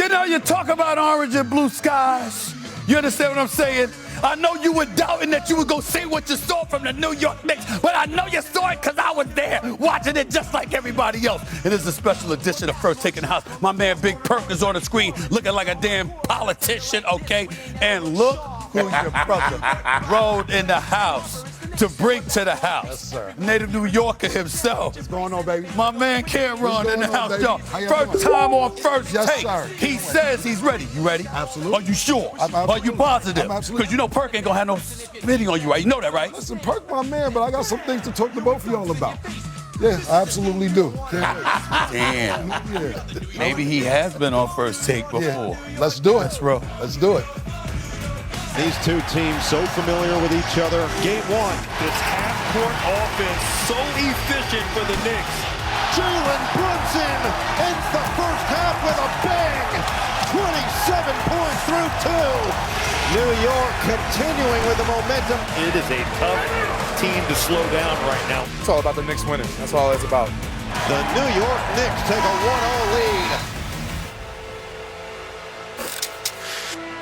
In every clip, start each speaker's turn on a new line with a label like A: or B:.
A: You know, you talk about orange and blue skies. You understand what I'm saying? I know you were doubting that you would go see what you saw from the New York Knicks, but I know you saw it because I was there watching it just like everybody else. It is a special edition of First Take in the House. My man Big Perk is on the screen looking like a damn politician, okay? And look who your brother rode in the house to bring to the house.
B: Yes, sir.
A: Native New Yorker himself.
B: What's going on, baby?
A: My man Cameron in the house,
B: baby?
A: y'all.
B: How you
A: First
B: doing?
A: time on First
B: Yes,
A: Take.
B: sir.
A: He says he's ready. You ready?
B: Absolutely.
A: Are you sure?
B: I'm
A: Are you
B: absolutely.
A: positive?
B: I'm absolutely.
A: Because you know Perk ain't gonna have no video on you, right? You know that, right?
B: Listen, Perk, my man, but I got some things to talk to both of y'all about. Yeah, I absolutely do.
A: Damn.
B: Yeah.
A: Maybe he has been on First Take before.
B: Yeah. Let's do it.
A: Let's roll.
B: Let's do it.
C: These two teams so familiar with each other. Game one.
D: This half-court offense so efficient for the Knicks.
C: Jalen Brunson ends the first half with a bang. 27 points through two. New York continuing with the momentum.
D: It is a tough team to slow down right now.
E: It's all about the Knicks winning. That's all it's about.
C: The New York Knicks take a 1-0 lead.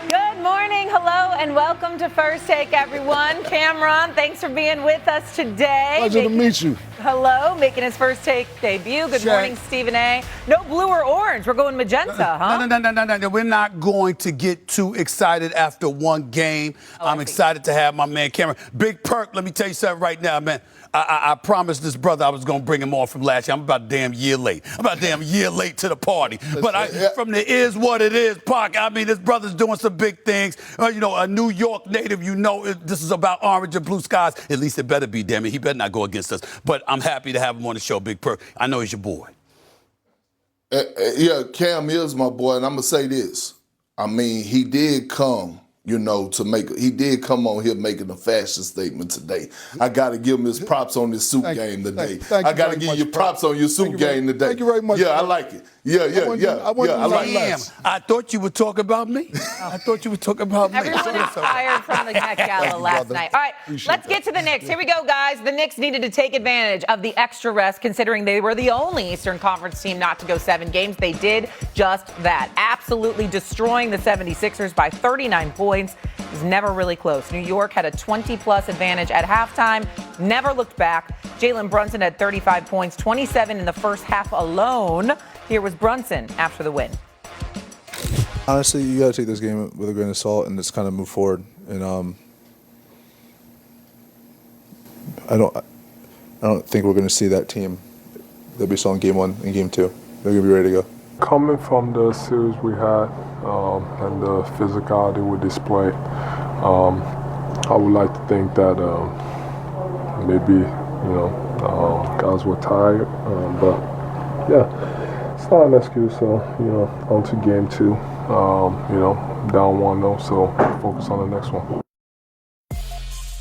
F: Good morning, hello, and welcome to First Take, everyone. Cameron, thanks for being with us today.
B: Pleasure to meet you.
F: Hello, making his First Take debut. Good morning, Stephen A. No blue or orange. We're going magenta, huh?
A: No. We're not going to get too excited after one game. I'm excited to have my man Cameron. Big Perk, let me tell you something right now, man. I promised this brother I was going to bring him on from last year. I'm about a damn year late. I'm about a damn year late to the party. But from the is what it is, Park, I mean, this brother's doing some big things. You know, a New York native, you know, this is about orange and blue skies. At least it better be, damn it. He better not go against us. But I'm happy to have him on the show, Big Perk. I know he's your boy.
G: Yeah, Cam is my boy, and I'm going to say this. I mean, he did come, you know, he did come on here making a fashion statement today. I got to give him his props on his suit game today. I got to give you props on your suit game today.
B: Thank you very much.
G: Yeah, I like it. Yeah. I like
A: Damn,
G: it.
A: I thought you were talking about me. I thought you were talking about me.
F: Everyone is tired from the Met Gala last night. All right, let's get to the Knicks. Here we go, guys. The Knicks needed to take advantage of the extra rest, considering they were the only Eastern Conference team not to go 7 games. They did just that, absolutely destroying the 76ers by 39 points. It was never really close. New York had a 20-plus advantage at halftime, never looked back. Jalen Brunson had 35 points, 27 in the first half alone. Here was Brunson after the win.
H: Honestly, you got to take this game with a grain of salt and just kind of move forward. And I don't think we're going to see that team that we saw in Game 1 and Game 2. They're going to be ready to go.
I: Coming from the series we had and the physicality we display, I would like to think that maybe guys were tired, but yeah. It's not an excuse, so, on to Game 2, down 1-0, so focus on the next one.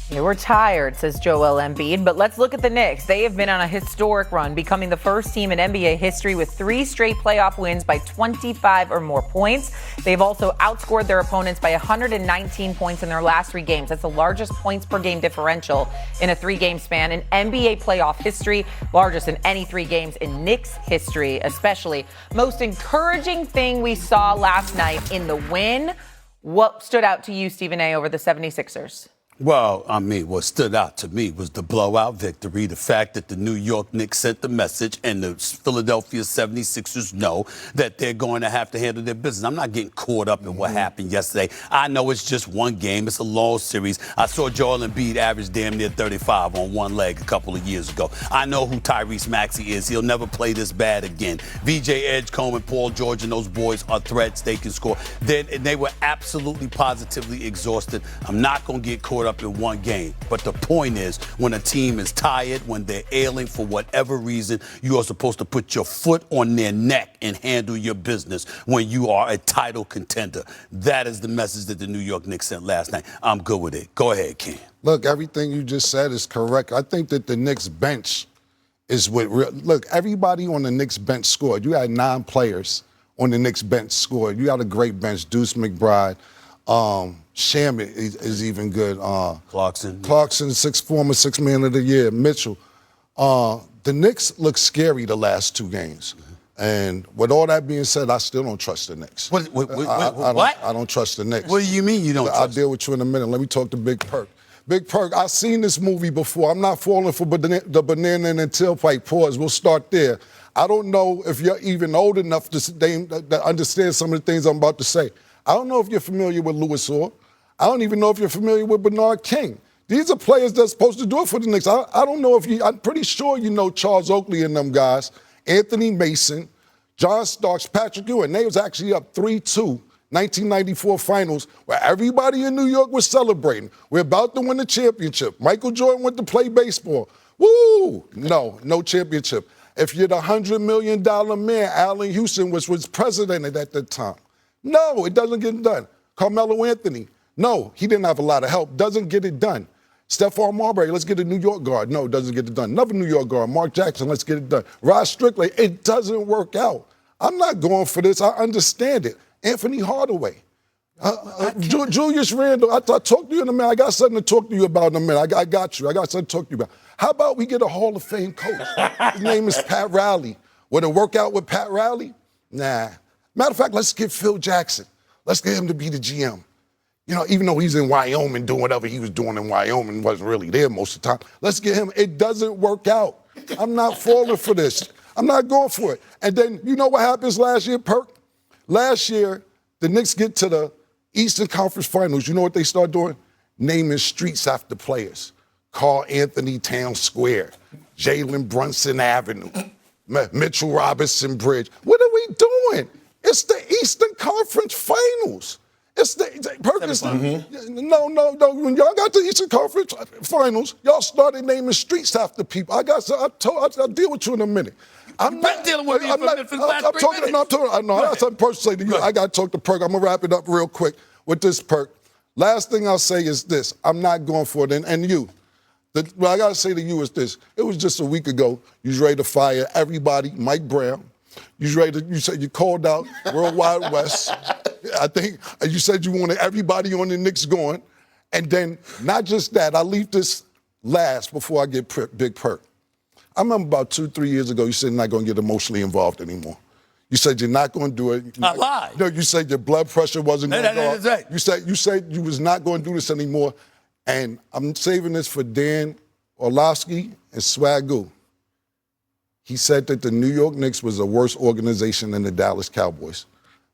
F: They were tired, says Joel Embiid, but let's look at the Knicks. They have been on a historic run, becoming the first team in NBA history with 3 straight playoff wins by 25 or more points. They've also outscored their opponents by 119 points in their last 3 games. That's the largest points per game differential in a 3-game span in NBA playoff history, largest in any 3 games in Knicks history, especially. Most encouraging thing we saw last night in the win. What stood out to you, Stephen A., over the 76ers?
A: Well, I mean, what stood out to me was the blowout victory, the fact that the New York Knicks sent the message and the Philadelphia 76ers know that they're going to have to handle their business. I'm not getting caught up in what happened yesterday. I know it's just one game. It's a long series. I saw Joel Embiid average damn near 35 on one leg a couple of years ago. I know who Tyrese Maxey is. He'll never play this bad again. VJ Edgecombe and Paul George and those boys are threats. They can score. They were absolutely positively exhausted. I'm not going to get caught up in one game. But the point is, when a team is tired, when they're ailing for whatever reason, you are supposed to put your foot on their neck and handle your business when you are a title contender. That is the message that the New York Knicks sent last night. I'm good with it. Go ahead, Ken.
B: Look, everything you just said is correct. I think that the Knicks bench is what look, everybody on the Knicks bench scored. You had 9 players on the Knicks bench scored. You got a great bench. Deuce McBride. Shamit is even good. Clarkson, former six-man of the year. Mitchell. The Knicks look scary the last 2 games. And with all that being said, I still don't trust the Knicks.
A: What?
B: I don't trust the Knicks.
A: What do you mean you don't trust?
B: I'll deal with you in a minute. Let me talk to Big Perk. Big Perk, I've seen this movie before. I'm not falling for the banana and tailpipe. Pause. We'll start there. I don't know if you're even old enough to understand some of the things I'm about to say. I don't know if you're familiar with Louis Orr. I don't even know if you're familiar with Bernard King. These are players that's supposed to do it for the Knicks. I don't know if I'm pretty sure you know Charles Oakley and them guys, Anthony Mason, John Starks, Patrick Ewing. They was actually up 3-2, 1994 finals, where everybody in New York was celebrating. We're about to win the championship. Michael Jordan went to play baseball. Woo! No championship. If you're the $100 million man, Allen Houston was president at that time. No, it doesn't get done. Carmelo Anthony, no, he didn't have a lot of help. Doesn't get it done. Stephon Marbury, let's get a New York guard. No, doesn't get it done. Another New York guard, Mark Jackson, let's get it done. Rod Strickland, it doesn't work out. I'm not going for this. I understand it. Anthony Hardaway. Julius Randle, I talked to you in a minute. I got something to talk to you about in a minute. I got you. I got something to talk to you about. How about we get a Hall of Fame coach? His name is Pat Riley. Would it work out with Pat Riley? Nah. Matter of fact, let's get Phil Jackson. Let's get him to be the GM. You know, even though he's in Wyoming doing whatever he was doing in Wyoming, wasn't really there most of the time. Let's get him. It doesn't work out. I'm not falling for this. I'm not going for it. And then, you know what happens last year, Perk? Last year, the Knicks get to the Eastern Conference Finals. You know what they start doing? Naming streets after players. Carl Anthony Town Square, Jalen Brunson Avenue, Mitchell Robinson Bridge. What are we doing? It's the Eastern Conference Finals. It's the Perkins. No. When y'all got the Eastern Conference Finals, y'all started naming streets after people. I'll deal with you in a minute.
A: You've been dealing with me for the last 3 minutes.
B: I got something personal to say to you. I got to talk to Perk. I'm going to wrap it up real quick with this, Perk. Last thing I'll say is this. I'm not going for it. And you. What I got to say to you is this. It was just a week ago. You was ready to fire everybody, Mike Brown. You said you called out Worldwide West. I think you said you wanted everybody on the Knicks going. And then not just that, I'll leave this last before I get Big Perk. I remember about 2-3 years ago, you said you're not going to get emotionally involved anymore. You said you're not going to do it.
A: I lied.
B: No, you said your blood pressure wasn't going to go up.
A: Right.
B: You said you was not going to do this anymore. And I'm saving this for Dan Orlovsky and Swagoo. He said that the New York Knicks was a worse organization than the Dallas Cowboys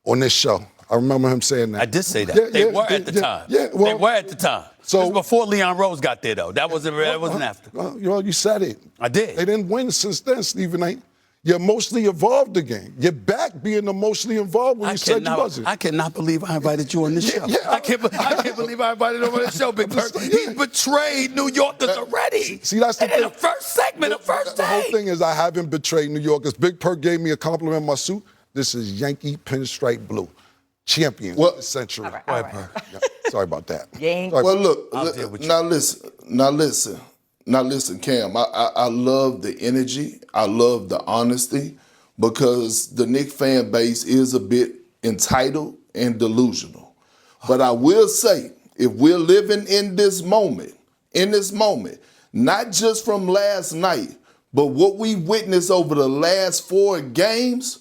B: on this show. I remember him saying that.
A: I did say that. They were at the time. They were at the time. So it was before Leon Rose got there, though. That wasn't after.
B: You said it.
A: I did.
B: They didn't win since then, Stephen A. You emotionally evolved again. You're back being emotionally involved when you said you wasn't.
A: I cannot believe I invited you on this show. I can't believe I invited him on this show, Big Perk. He betrayed New Yorkers already.
B: See, that's the thing.
A: In the first segment, the first day.
B: The whole thing is I haven't betrayed New Yorkers. Big Perk gave me a compliment in my suit. This is Yankee pinstripe blue. Champion of the century.
F: All right.
B: Yeah, sorry about that.
G: Well, look, now listen, Cam, I love the energy. I love the honesty because the Knicks fan base is a bit entitled and delusional. But I will say, if we're living in this moment, not just from last night, but what we witnessed over the last 4 games,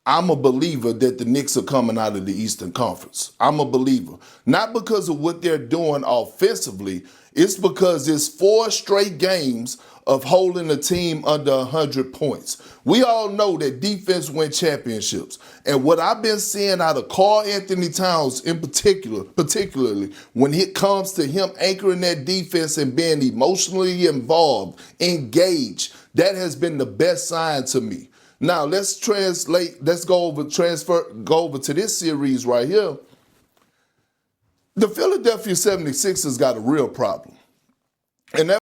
G: I'm a believer that the Knicks are coming out of the Eastern Conference. I'm a believer. Not because of what they're doing offensively. It's because it's 4 straight games of holding a team under 100 points. We all know that defense wins championships. And what I've been seeing out of Karl Anthony Towns in particularly when it comes to him anchoring that defense and being emotionally involved, engaged, that has been the best sign to me. Now let's go over to this series right here. The Philadelphia 76ers got a real problem. And that